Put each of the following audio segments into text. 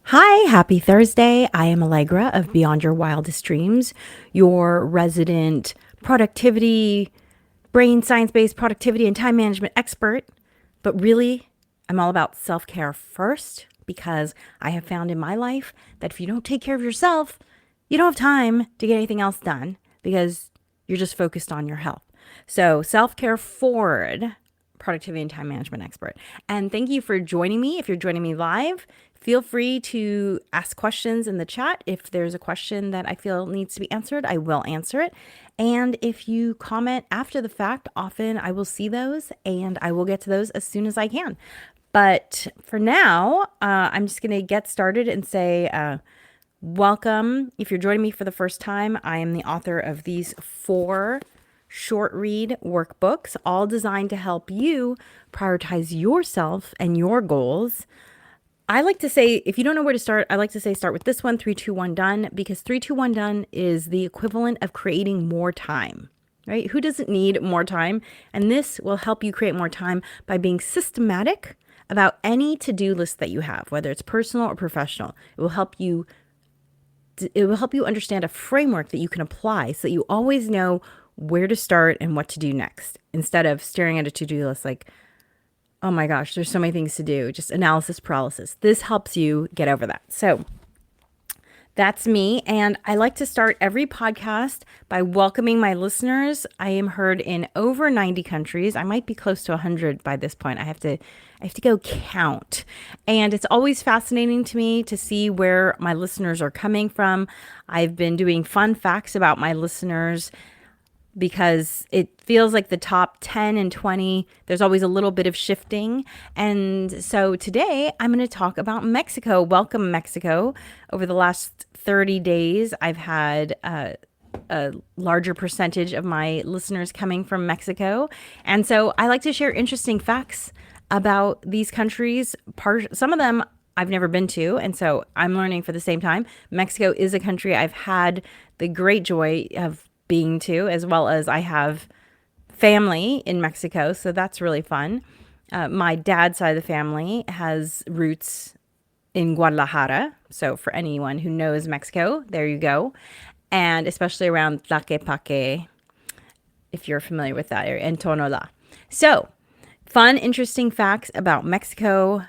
Hi, happy Thursday. I am Allegra of Beyond Your Wildest Dreams, your resident productivity, brain science based productivity and time management expert. But really, I'm all about self care first because I have found in my life that if you don't take care of yourself, you don't have time to get anything else done because you're just focused on your health. So, self care forward, productivity and time management expert. And thank you for joining me. If you're joining me live, feel free to ask questions in the chat. If there's a question that I feel needs to be answered, I will answer it. And if you comment after the fact, often I will see those and I will get to those as soon as I can. But for now, I'm just going to get started and say, welcome. If you're joining me for the first time, I am the author of these 4 short read workbooks, all designed to help you prioritize yourself and your goals. I like to say, if you don't know where to start, I like to say start with this one, 3, 2, 1, done, because 3, 2, 1, done is the equivalent of creating more time, right? Who doesn't need more time? And this will help you create more time by being systematic about any to-do list that you have, whether it's personal or professional. It will help you understand a framework that you can apply so that you always know where to start and what to do next, instead of staring at a to-do list like, oh my gosh, there's so many things to do, just analysis paralysis. This helps you get over that. So that's me. And I like to start every podcast by welcoming my listeners. I am heard in over 90 countries. I might be close to 100 by this point. I have to go count. And it's always fascinating to me to see where my listeners are coming from. I've been doing fun facts about my listeners because it feels like the top 10 and 20, there's always a little bit of shifting. And so today I'm going to talk about Mexico. Welcome, Mexico. Over the last 30 days, I've had a larger percentage of my listeners coming from Mexico. And so I like to share interesting facts about these countries. Some of them I've never been to, and so I'm learning for the same time. Mexico is a country I've had the great joy of being to, as well as I have family in Mexico, so that's really fun. My dad's side of the family has roots in Guadalajara, so for anyone who knows Mexico, there you go. And especially around Tlaquepaque, if you're familiar with that area, and Tonola. So, fun, interesting facts about Mexico.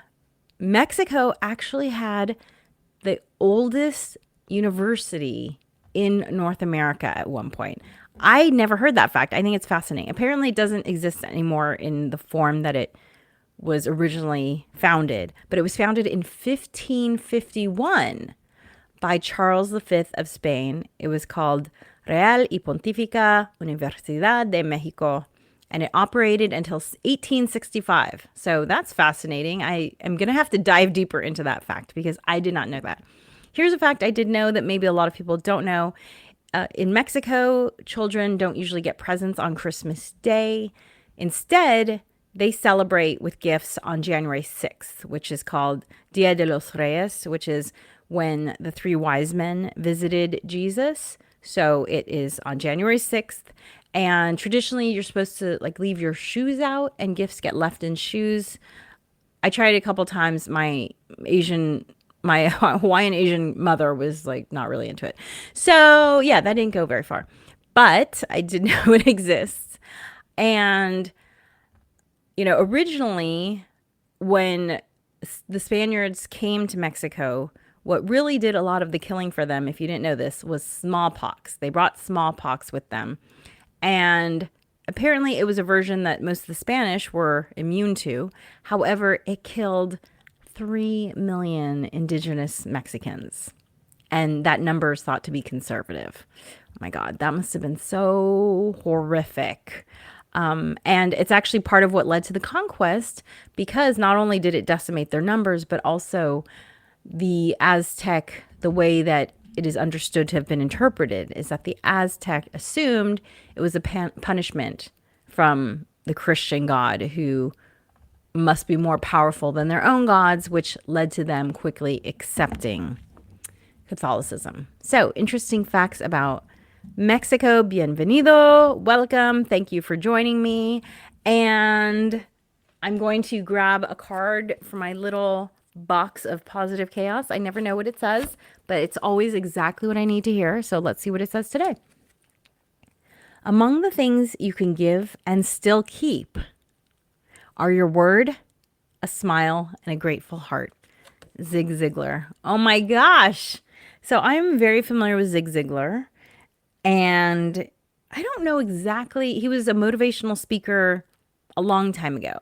Mexico actually had the oldest university in North America at one point. I never heard that fact. I think it's fascinating. Apparently, it doesn't exist anymore in the form that it was originally founded, but it was founded in 1551 by Charles V of Spain. It was called Real y Pontificia Universidad de Mexico, and it operated until 1865. So that's fascinating. I am going to have to dive deeper into that fact because I did not know that. Here's a fact I did know that maybe a lot of people don't know. In Mexico, children don't usually get presents on Christmas Day. Instead, they celebrate with gifts on January 6th, which is called Dia de los Reyes, which is when the 3 wise men visited Jesus. So it is on January 6th. And traditionally, you're supposed to leave your shoes out, and gifts get left in shoes. I tried it a couple times. My Hawaiian Asian mother was not really into it. So yeah, that didn't go very far. But I did know it exists. And, originally when the Spaniards came to Mexico, what really did a lot of the killing for them, if you didn't know this, was smallpox. They brought smallpox with them. And apparently it was a version that most of the Spanish were immune to. However, it killed 3 million indigenous Mexicans. And that number is thought to be conservative. Oh my God, that must have been so horrific. And it's actually part of what led to the conquest, because not only did it decimate their numbers, but also the Aztec, the way that it is understood to have been interpreted is that the Aztec assumed it was a punishment from the Christian God, who must be more powerful than their own gods, which led to them quickly accepting Catholicism. So, interesting facts about Mexico. Bienvenido. Welcome. Thank you for joining me. And I'm going to grab a card for my little box of positive chaos. I never know what it says, but it's always exactly what I need to hear. So let's see what it says today. Among the things you can give and still keep are your word, a smile, and a grateful heart. Zig Ziglar. Oh my gosh. So I'm very familiar with Zig Ziglar. And I don't know exactly, he was a motivational speaker a long time ago.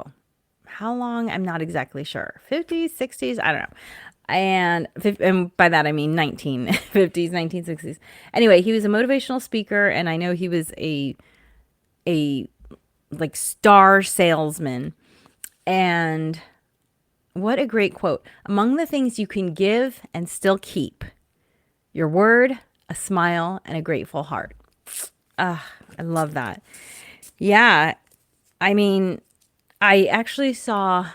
How long? I'm not exactly sure. 50s, 60s? I don't know. And by that I mean 1950s, 1960s. Anyway, he was a motivational speaker, and I know he was a like star salesman. And what a great quote. Among the things you can give and still keep, your word, a smile, and a grateful heart. Ah, I love that. Yeah. I mean, I actually saw,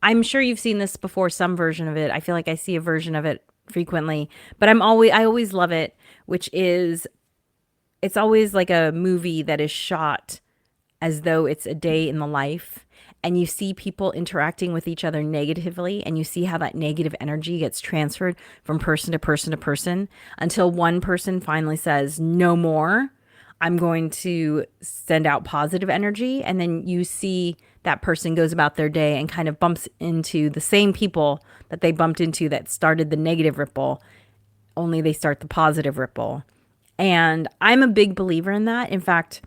I'm sure you've seen this before, some version of it. I feel like I see a version of it frequently, but I always love it, which is, it's always like a movie that is shot as though it's a day in the life, and you see people interacting with each other negatively, and you see how that negative energy gets transferred from person to person to person until one person finally says, no more. I'm going to send out positive energy. And then you see that person goes about their day and kind of bumps into the same people that they bumped into that started the negative ripple, only they start the positive ripple. And I'm a big believer in that. In fact,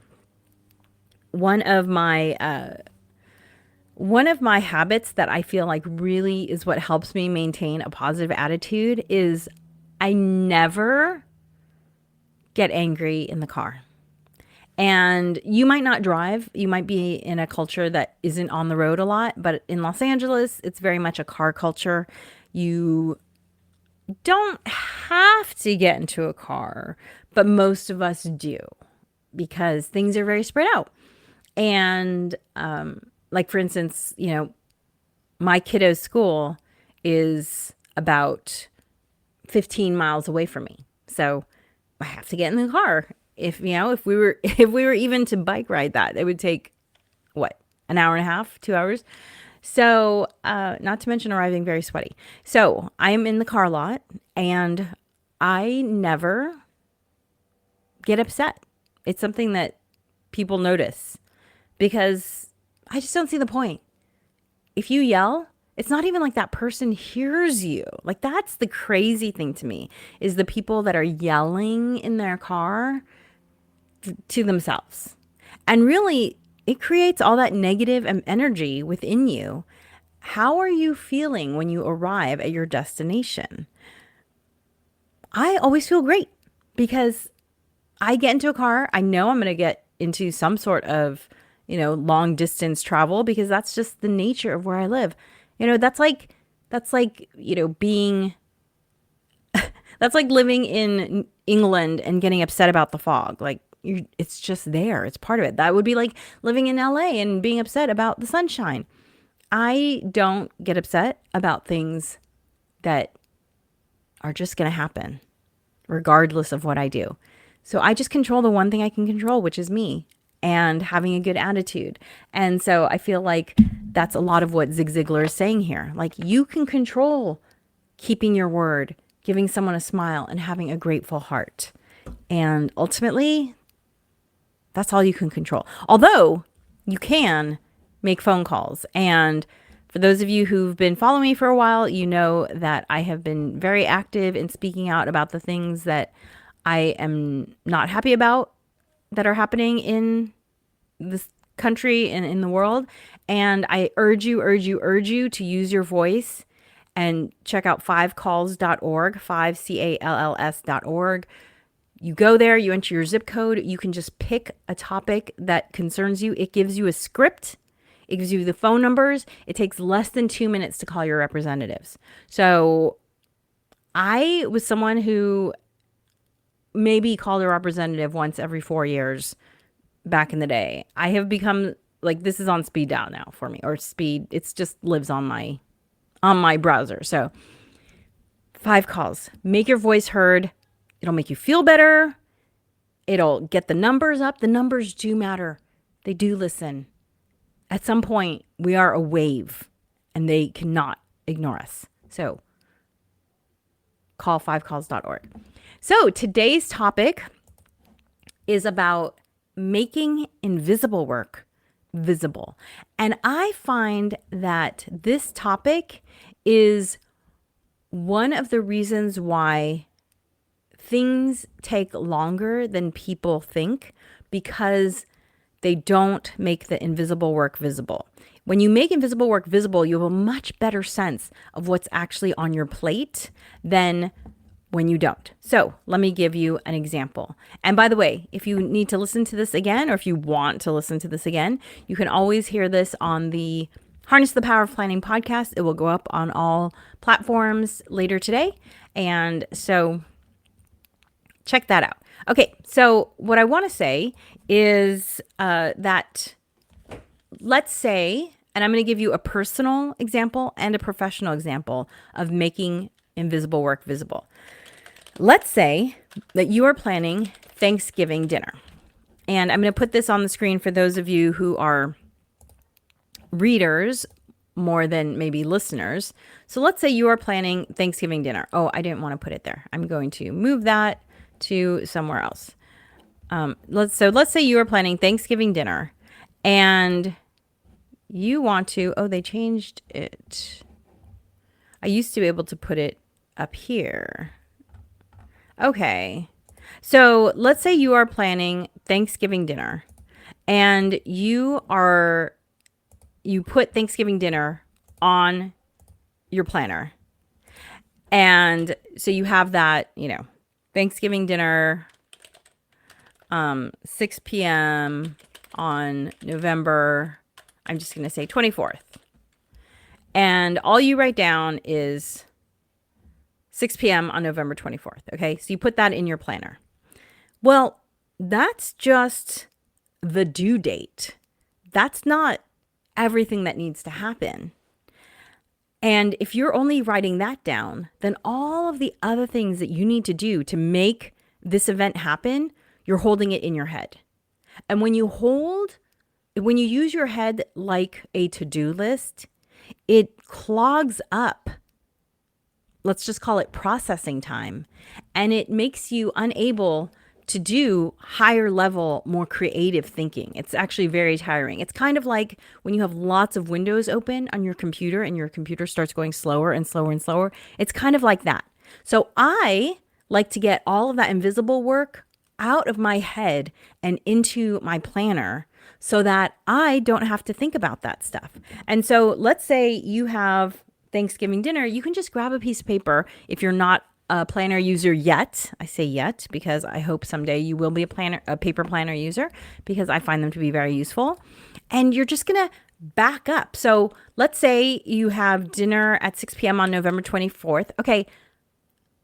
one of my habits that I feel like really is what helps me maintain a positive attitude is I never get angry in the car. And you might not drive. You might be in a culture that isn't on the road a lot, but in Los Angeles, it's very much a car culture. You don't have to get into a car, but most of us do because things are very spread out. And like, for instance, my kiddo's school is about 15 miles away from me. So I have to get in the car. If we were even to bike ride that, it would take what, an hour and a half, 2 hours. So not to mention arriving very sweaty. So I'm in the car lot, and I never get upset. It's something that people notice because I just don't see the point. If you yell, it's not even like that person hears you. Like, that's the crazy thing to me, is the people that are yelling in their car to themselves. And really, it creates all that negative energy within you. How are you feeling when you arrive at your destination? I always feel great because I get into a car. I know I'm going to get into some sort of, long distance travel because that's just the nature of where I live. That's like, being, that's like living in England and getting upset about the fog. Like, it's just there. It's part of it. That would be like living in LA and being upset about the sunshine. I don't get upset about things that are just going to happen regardless of what I do. So I just control the one thing I can control, which is me and having a good attitude. And so I feel like that's a lot of what Zig Ziglar is saying here. Like, you can control keeping your word, giving someone a smile, and having a grateful heart. And ultimately, that's all you can control. Although you can make phone calls. And for those of you who've been following me for a while, you know that I have been very active in speaking out about the things that I am not happy about that are happening in this country and in the world. And I urge you to use your voice and check out 5calls.org, 5calls.org. You go there, you enter your zip code, you can just pick a topic that concerns you. It gives you a script. It gives you the phone numbers. It takes less than 2 minutes to call your representatives. So I was someone who maybe called a representative once every 4 years back in the day. I have become like, this is on speed dial now for me, or speed. It's just lives on my browser. So 5 calls, make your voice heard. It'll make you feel better. It'll get the numbers up. The numbers do matter. They do listen. At some point, we are a wave and they cannot ignore us. So call5calls.org. So today's topic is about making invisible work visible. And I find that this topic is one of the reasons why things take longer than people think, because they don't make the invisible work visible. When you make invisible work visible, you have a much better sense of what's actually on your plate than when you don't. So let me give you an example. And by the way, if you need to listen to this again, or if you want to listen to this again, you can always hear this on the Harness the Power of Planning podcast. It will go up on all platforms later today. And so check that out. Okay, so what I want to say is that let's say, and I'm going to give you a personal example and a professional example of making invisible work visible. Let's say that you are planning Thanksgiving dinner. And I'm going to put this on the screen for those of you who are readers more than maybe listeners. So let's say you are planning Thanksgiving dinner. Oh, I didn't want to put it there. I'm going to move that to somewhere else. Let's say you are planning Thanksgiving dinner and you want to, oh, they changed it. I used to be able to put it up here. Okay. So let's say you are planning Thanksgiving dinner and you put Thanksgiving dinner on your planner. And so you have that, Thanksgiving dinner, 6 p.m. on November, I'm just going to say 24th. And all you write down is 6 p.m. on November 24th. Okay. So you put that in your planner. Well, that's just the due date. That's not everything that needs to happen. And if you're only writing that down, then all of the other things that you need to do to make this event happen, you're holding it in your head. And when you use your head like a to-do list, it clogs up, let's just call it processing time, and it makes you unable to do higher level, more creative thinking. It's actually very tiring. It's kind of like when you have lots of windows open on your computer and your computer starts going slower and slower and slower. It's kind of like that. So I like to get all of that invisible work out of my head and into my planner so that I don't have to think about that stuff. And so let's say you have Thanksgiving dinner, you can just grab a piece of paper if you're not a planner user yet. I say yet because I hope someday you will be a paper planner user, because I find them to be very useful. And you're just going to back up. So let's say you have dinner at 6 p.m. on November 24th. Okay,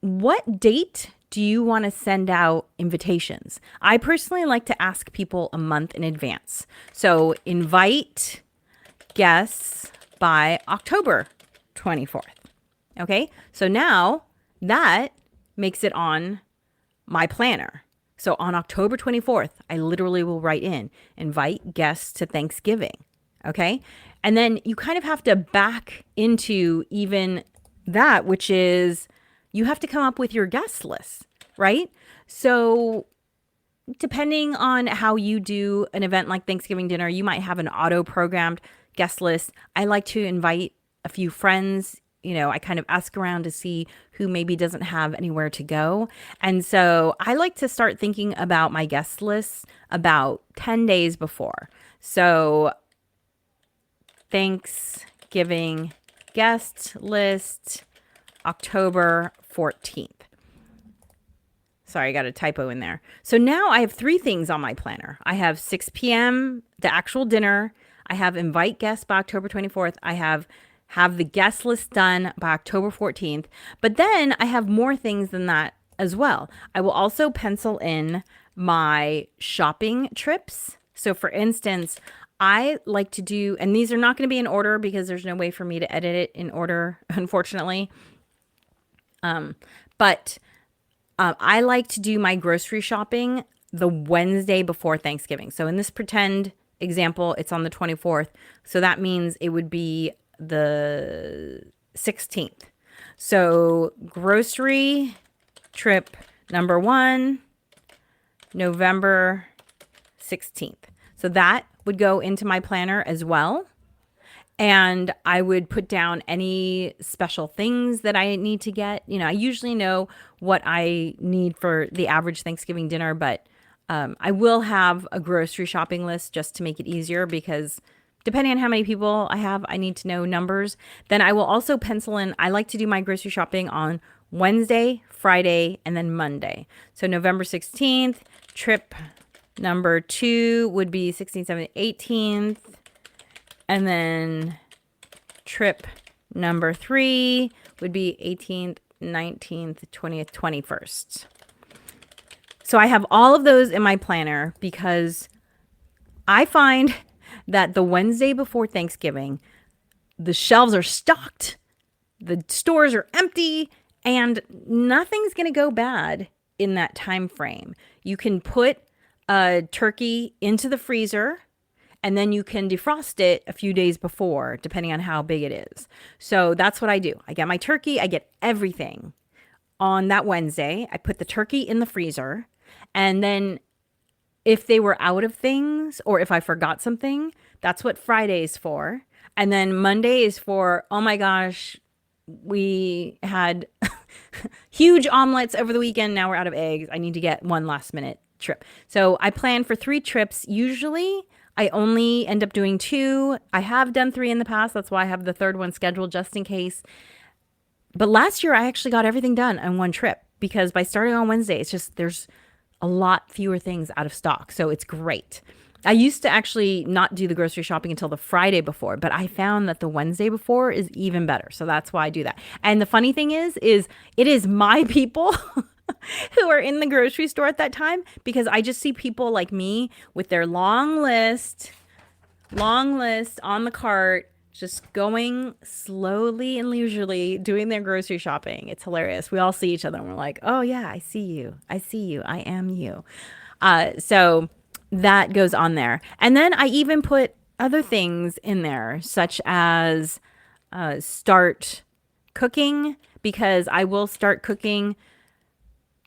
what date do you want to send out invitations? I personally like to ask people a month in advance. So invite guests by October 24th. Okay, so now that makes it on my planner. So on October 24th, I literally will write in, invite guests to Thanksgiving. Okay. And then you kind of have to back into even that, which is you have to come up with your guest list, right? So depending on how you do an event like Thanksgiving dinner, you might have an auto-programmed guest list. I like to invite a few friends. I kind of ask around to see who maybe doesn't have anywhere to go. And so I like to start thinking about my guest lists about 10 days before. So Thanksgiving guest list, October 14th. Sorry, I got a typo in there. So now I have 3 things on my planner. I have 6 p.m., the actual dinner. I have invite guests by October 24th. I have the guest list done by October 14th. But then I have more things than that as well. I will also pencil in my shopping trips. So for instance, I like to do, and these are not going to be in order because there's no way for me to edit it in order, unfortunately. But I like to do my grocery shopping the Wednesday before Thanksgiving. So in this pretend example, it's on the 24th. So that means it would be the 16th. So grocery trip number 1, November 16th. So that would go into my planner as well. And I would put down any special things that I need to get. You know, I usually know what I need for the average Thanksgiving dinner, but I will have a grocery shopping list just to make it easier because depending on how many people I have, I need to know numbers. Then I will also pencil in, I like to do my grocery shopping on Wednesday, Friday, and then Monday. So November 16th, trip number 2 would be 16th, 17th, 18th. And then trip number 3 would be 18th, 19th, 20th, 21st. So I have all of those in my planner because I find that the Wednesday before Thanksgiving, the shelves are stocked, the stores are empty, and nothing's going to go bad in that time frame. You can put a turkey into the freezer and then you can defrost it a few days before, depending on how big it is. So that's what I do. I get my turkey, I get everything on that Wednesday. I put the turkey in the freezer. And then if they were out of things or if I forgot something, that's what Friday is for. And then Monday is for, oh my gosh, we had huge omelets over the weekend. Now we're out of eggs. I need to get one last minute trip. So I plan for 3 trips. Usually I only end up doing 2. I have done 3 in the past. That's why I have the 3rd one scheduled just in case. But last year I actually got everything done on one trip because by starting on Wednesday, it's just there's a lot fewer things out of stock. So it's great. I used to actually not do the grocery shopping until the Friday before, but I found that the Wednesday before is even better. So that's why I do that. And the funny thing is it is my people who are in the grocery store at that time because I just see people like me with their long list on the cart, just going slowly and leisurely doing their grocery shopping. It's hilarious. We all see each other and we're like, oh yeah, I see you. I am you. So that goes on there. And then I even put other things in there, such as start cooking, because I will start cooking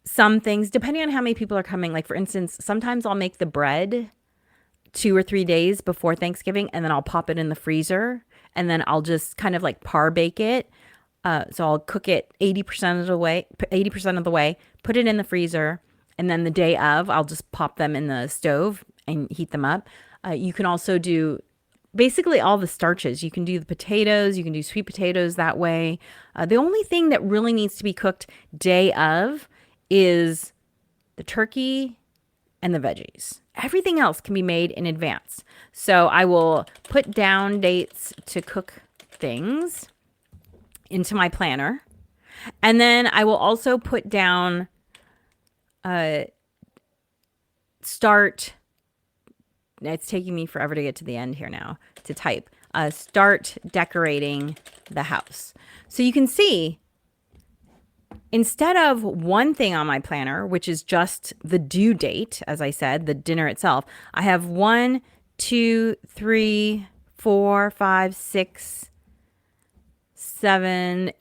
some things depending on how many people are coming. Like for instance, sometimes I'll make the bread 2 or 3 days before Thanksgiving and then I'll pop it in the freezer and then I'll just kind of like par bake it. So I'll cook it 80% of the way, put it in the freezer, and then the day of I'll just pop them in the stove and heat them up. You can also do basically all the starches. You can do the potatoes, you can do sweet potatoes that way. The only thing that really needs to be cooked day of is the turkey and the veggies. Everything else can be made in advance. So I will put down dates to cook things into my planner. And then I will also put down start. It's taking me forever to get to the end here now to type. Start decorating the house. So you can see, instead of one thing on my planner, which is just the due date, as I said, the dinner itself, I have 1, 2, 3, 4, 5, 6, 7,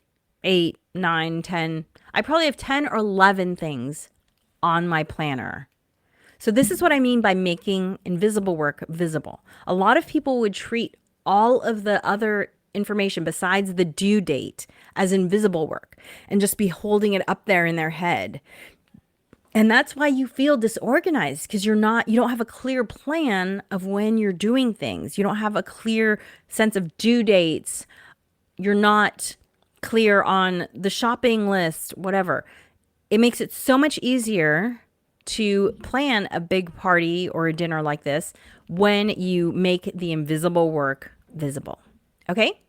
8, 9, 10. I probably have 10 or 11 things on my planner. So this is what I mean by making invisible work visible. A lot of people would treat all of the other information besides the due date as invisible work and just be holding it up there in their head. And that's why you feel disorganized, because you don't have a clear plan of when you're doing things. You don't have a clear sense of due dates. You're not clear on the shopping list, whatever. It makes it so much easier to plan a big party or a dinner like this when you make the invisible work visible. Okay?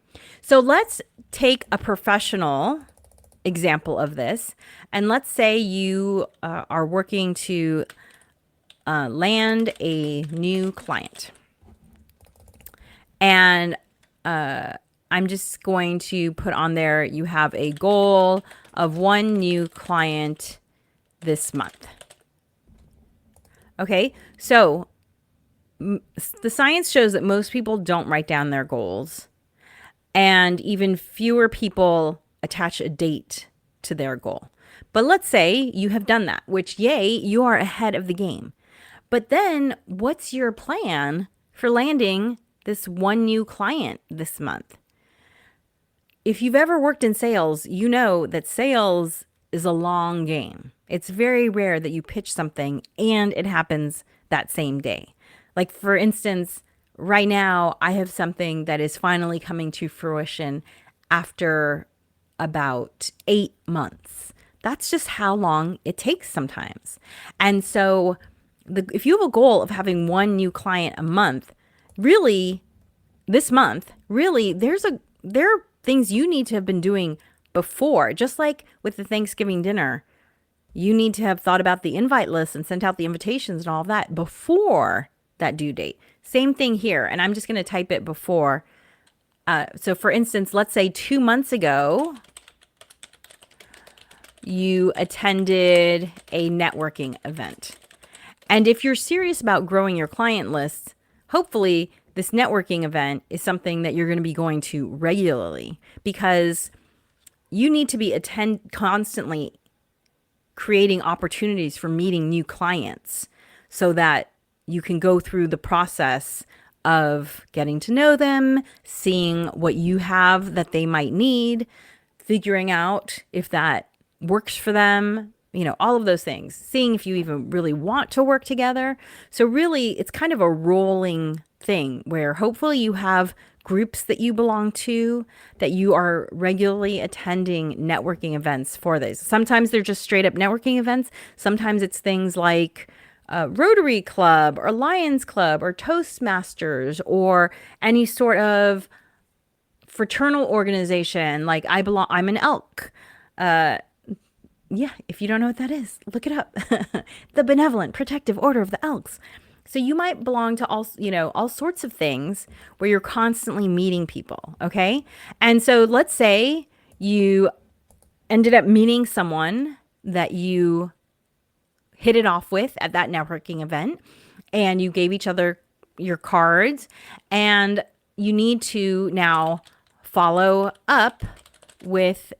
So let's take a professional example of this. And let's say you are working to land a new client. And I'm just going to put on there, you have a goal of 1 new client this month. Okay, so the science shows that most people don't write down their goals. And even fewer people attach a date to their goal. But let's say you have done that, which, yay, you are ahead of the game. But then what's your plan for landing this one new client this month? If you've ever worked in sales, you know that sales is a long game. It's very rare that you pitch something and it happens that same day. Like, for instance, right now, I have something that is finally coming to fruition after about 8 months. That's just how long it takes sometimes. And so if you have a goal of having one new client a month, really this month, really there are things you need to have been doing before. Just like with the Thanksgiving dinner, you need to have thought about the invite list and sent out the invitations and all of that before that due date. Same thing here. And I'm just going to type it before. So for instance, let's say 2 months ago, you attended a networking event. And if you're serious about growing your client list, hopefully this networking event is something that you're going to be going to regularly, because you need to be constantly creating opportunities for meeting new clients so that you can go through the process of getting to know them, seeing what you have that they might need, figuring out if that works for them, all of those things, seeing if you even really want to work together. So really, it's kind of a rolling thing where hopefully you have groups that you belong to, that you are regularly attending networking events for this. Sometimes they're just straight up networking events. Sometimes it's things like Rotary Club or Lions Club or Toastmasters or any sort of fraternal organization. Like I'm an elk. Yeah, if you don't know what that is, look it up. The Benevolent Protective Order of the Elks. So you might belong to all sorts of things where you're constantly meeting people, okay? And so let's say you ended up meeting someone that you hit it off with at that networking event, and you gave each other your cards, and you need to now follow up with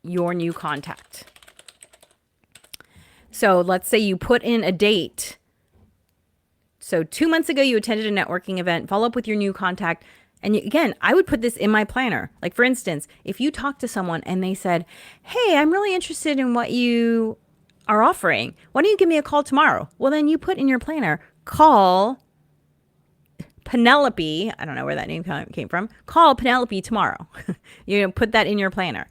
your new contact. So let's say you put in a date. So 2 months ago, you attended a networking event, follow up with your new contact. And again, I would put this in my planner. Like, for instance, if you talk to someone and they said, hey, I'm really interested in what you are offering. Why don't you give me a call tomorrow? Well, then you put in your planner, call Penelope. I don't know where that name came from. Call Penelope tomorrow. Put that in your planner.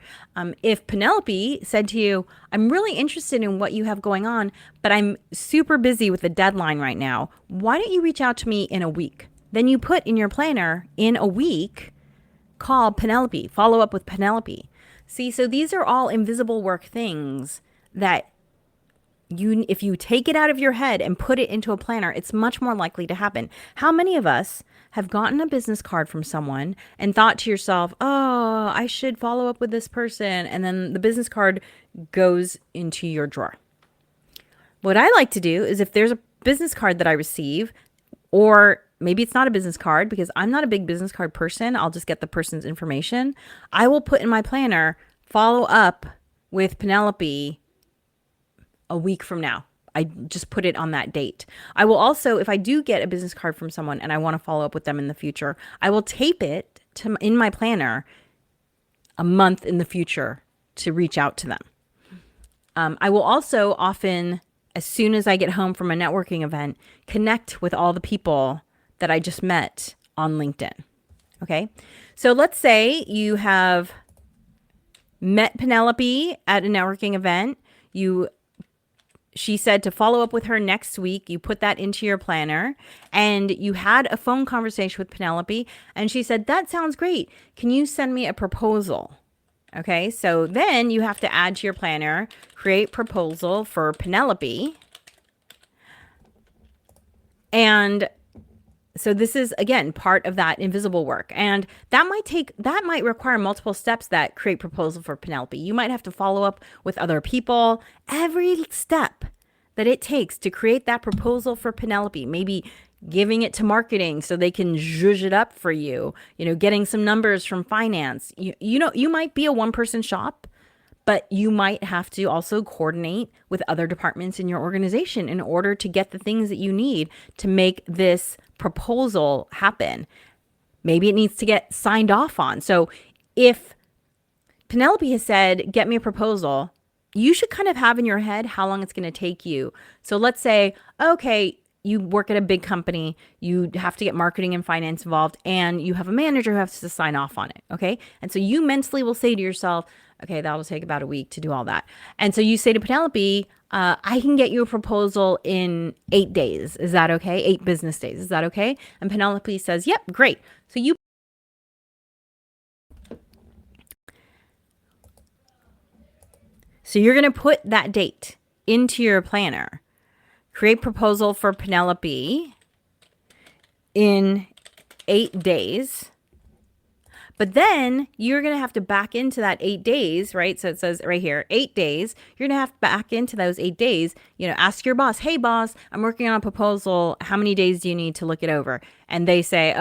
If Penelope said to you, I'm really interested in what you have going on, but I'm super busy with the deadline right now. Why don't you reach out to me in a week? Then you put in your planner, in a week, call Penelope, follow up with Penelope. See, so these are all invisible work things that if you take it out of your head and put it into a planner, it's much more likely to happen. How many of us have gotten a business card from someone and thought to yourself, oh, I should follow up with this person, and then the business card goes into your drawer? What I like to do is, if there's a business card that I receive, or maybe it's not a business card because I'm not a big business card person, I'll just get the person's information. I will put in my planner, follow up with Penelope a week from now. I just put it on that date. I will also, if I do get a business card from someone and I want to follow up with them in the future, I will tape it in my planner a month in the future to reach out to them. I will also often, as soon as I get home from a networking event, connect with all the people that I just met on LinkedIn. Okay. So let's say you have met Penelope at a networking event. She said to follow up with her next week. You put that into your planner, and you had a phone conversation with Penelope, and she said, that sounds great. Can you send me a proposal? Okay, so then you have to add to your planner, create proposal for Penelope. And so this is, again, part of that invisible work. And that might require multiple steps that create proposal for Penelope. You might have to follow up with other people. Every step that it takes to create that proposal for Penelope, maybe giving it to marketing so they can zhuzh it up for you, getting some numbers from finance. You might be a one-person shop, but you might have to also coordinate with other departments in your organization in order to get the things that you need to make this proposal happen. Maybe it needs to get signed off on. So if Penelope has said, get me a proposal, you should kind of have in your head how long it's going to take you. So let's say, okay, you work at a big company, you have to get marketing and finance involved, and you have a manager who has to sign off on it. Okay. And so you mentally will say to yourself, okay, that will take about a week to do all that. And so you say to Penelope, I can get you a proposal in 8 days. Is that okay? 8 business days. Is that okay? And Penelope says, yep, great. So you're going to put that date into your planner. Create proposal for Penelope in 8 days. But then you're going to have to back into that 8 days, right? So it says right here, 8 days. You're going to have to back into those 8 days. Ask your boss, hey, boss, I'm working on a proposal. How many days do you need to look it over? And they say,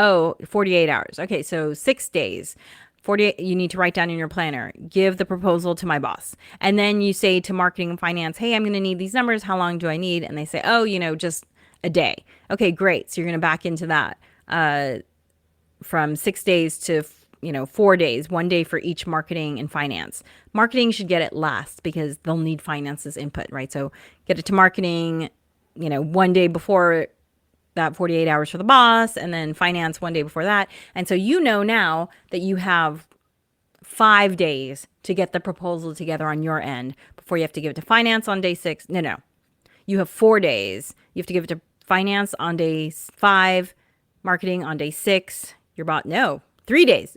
48 hours. Okay, so 6 days. 48, you need to write down in your planner, give the proposal to my boss. And then you say to marketing and finance, hey, I'm going to need these numbers. How long do I need? And they say, just a day. Okay, great. So you're going to back into that from 6 days to 4 days, 1 day for each marketing and finance. Marketing should get it last because they'll need finance's input, right? So get it to marketing, 1 day before that 48 hours for the boss, and then finance 1 day before that. And so now that you have 5 days to get the proposal together on your end before you have to give it to finance on day 6. No. You have 4 days. You have to give it to finance on day 5, marketing on day 6. Your bot, no, 3 days.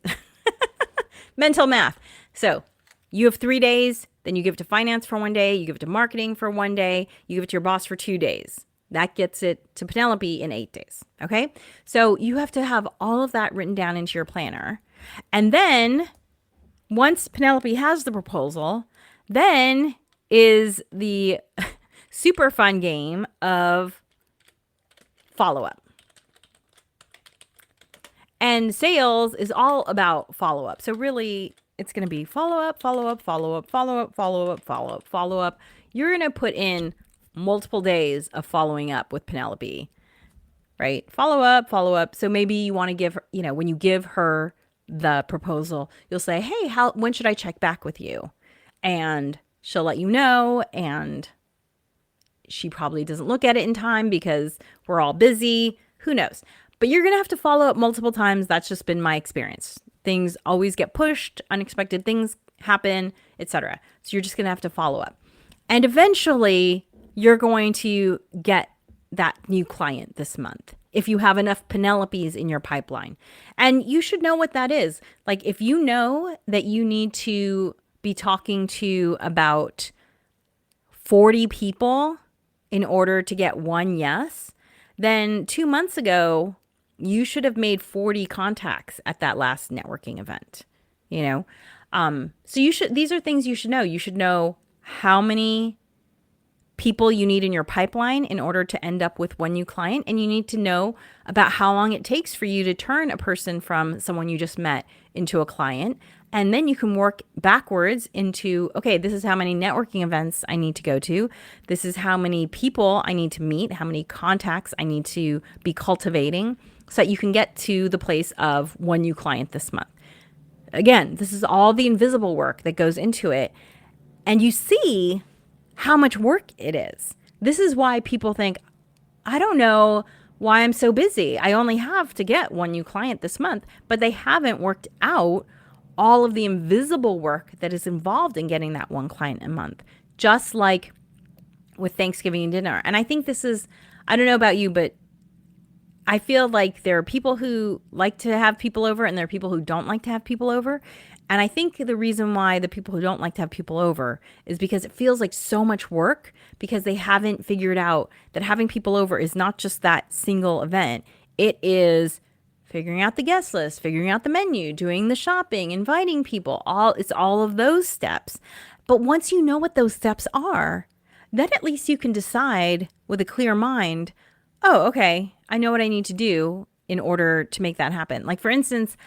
Mental math. So you have 3 days, then you give it to finance for 1 day, you give it to marketing for 1 day, you give it to your boss for 2 days. That gets it to Penelope in 8 days. Okay. So you have to have all of that written down into your planner. And then once Penelope has the proposal, then is the super fun game of follow-up. And sales is all about follow-up. So really, it's going to be follow-up, follow-up, follow-up, follow-up, follow-up, follow-up, follow-up. You're going to put in multiple days of following up with Penelope, right? Follow up. So maybe you want to give her, when you give her the proposal, you'll say, hey, when should I check back with you? And she'll let you know. And she probably doesn't look at it in time because we're all busy. Who knows? But you're going to have to follow up multiple times. That's just been my experience. Things always get pushed, unexpected things happen, etc. So you're just going to have to follow up. And eventually you're going to get that new client this month if you have enough Penelopes in your pipeline. And you should know what that is. Like if you know that you need to be talking to about 40 people in order to get one yes, then 2 months ago, you should have made 40 contacts at that last networking event, So these are things you should know. You should know how many people you need in your pipeline in order to end up with one new client. And you need to know about how long it takes for you to turn a person from someone you just met into a client. And then you can work backwards into, okay, this is how many networking events I need to go to. This is how many people I need to meet, how many contacts I need to be cultivating so that you can get to the place of one new client this month. Again, this is all the invisible work that goes into it. And you see how much work it is. This is why people think, I don't know why I'm so busy. I only have to get one new client this month, but they haven't worked out all of the invisible work that is involved in getting that one client a month, just like with Thanksgiving and dinner. And I think this is, I don't know about you, but I feel like there are people who like to have people over and there are people who don't like to have people over. And I think the reason why the people who don't like to have people over is because it feels like so much work because they haven't figured out that having people over is not just that single event. It is figuring out the guest list, figuring out the menu, doing the shopping, inviting people. It's all of those steps. But once you know what those steps are, then at least you can decide with a clear mind, oh, okay, I know what I need to do in order to make that happen. Like, for instance,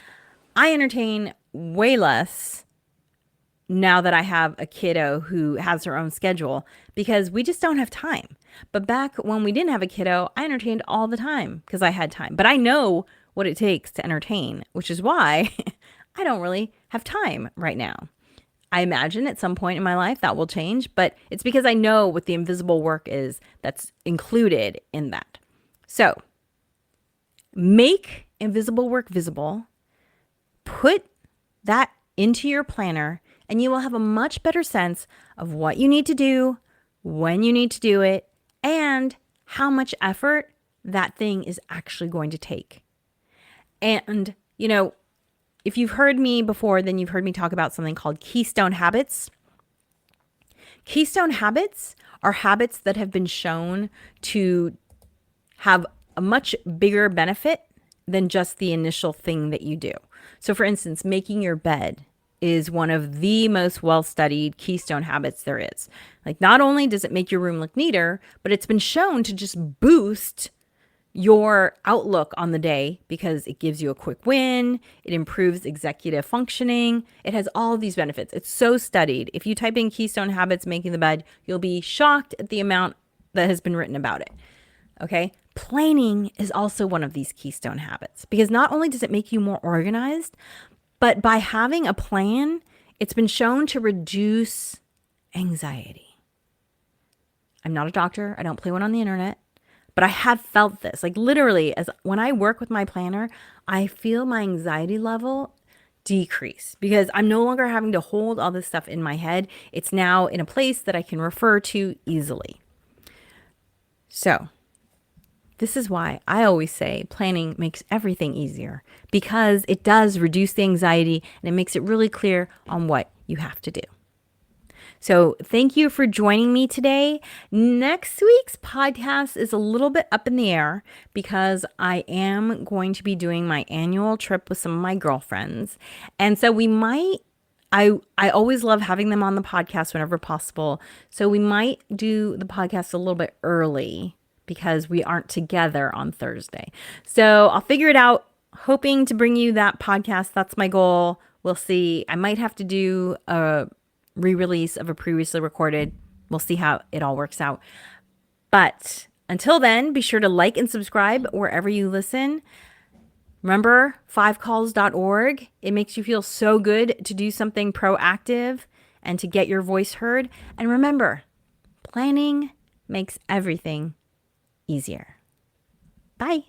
I entertain way less now that I have a kiddo who has her own schedule because we just don't have time. But back when we didn't have a kiddo, I entertained all the time because I had time. But I know what it takes to entertain, which is why I don't really have time right now. I imagine at some point in my life that will change, but it's because I know what the invisible work is that's included in that. So make invisible work visible, put that into your planner, and you will have a much better sense of what you need to do, when you need to do it, and how much effort that thing is actually going to take. And, if you've heard me before, then you've heard me talk about something called keystone habits. Keystone habits are habits that have been shown to have a much bigger benefit than just the initial thing that you do. So, for instance, making your bed is one of the most well-studied keystone habits there is. Like, not only does it make your room look neater, but it's been shown to just boost your outlook on the day because it gives you a quick win, it improves executive functioning, it has all of these benefits. It's so studied. If you type in keystone habits making the bed, you'll be shocked at the amount that has been written about it. Okay? Planning is also one of these keystone habits because not only does it make you more organized, but by having a plan, it's been shown to reduce anxiety. I'm not a doctor. I don't play one on the internet. But I have felt this, like literally, as when I work with my planner, I feel my anxiety level decrease because I'm no longer having to hold all this stuff in my head. It's now in a place that I can refer to easily. So this is why I always say planning makes everything easier because it does reduce the anxiety and it makes it really clear on what you have to do. So thank you for joining me today. Next week's podcast is a little bit up in the air because I am going to be doing my annual trip with some of my girlfriends. And so I always love having them on the podcast whenever possible. So we might do the podcast a little bit early because we aren't together on Thursday. So I'll figure it out, hoping to bring you that podcast. That's my goal. We'll see. I might have to do a re-release of a previously recorded. We'll see how it all works out. But until then, be sure to like and subscribe wherever you listen. Remember, fivecalls.org. It makes you feel so good to do something proactive and to get your voice heard. And remember, planning makes everything easier. Bye.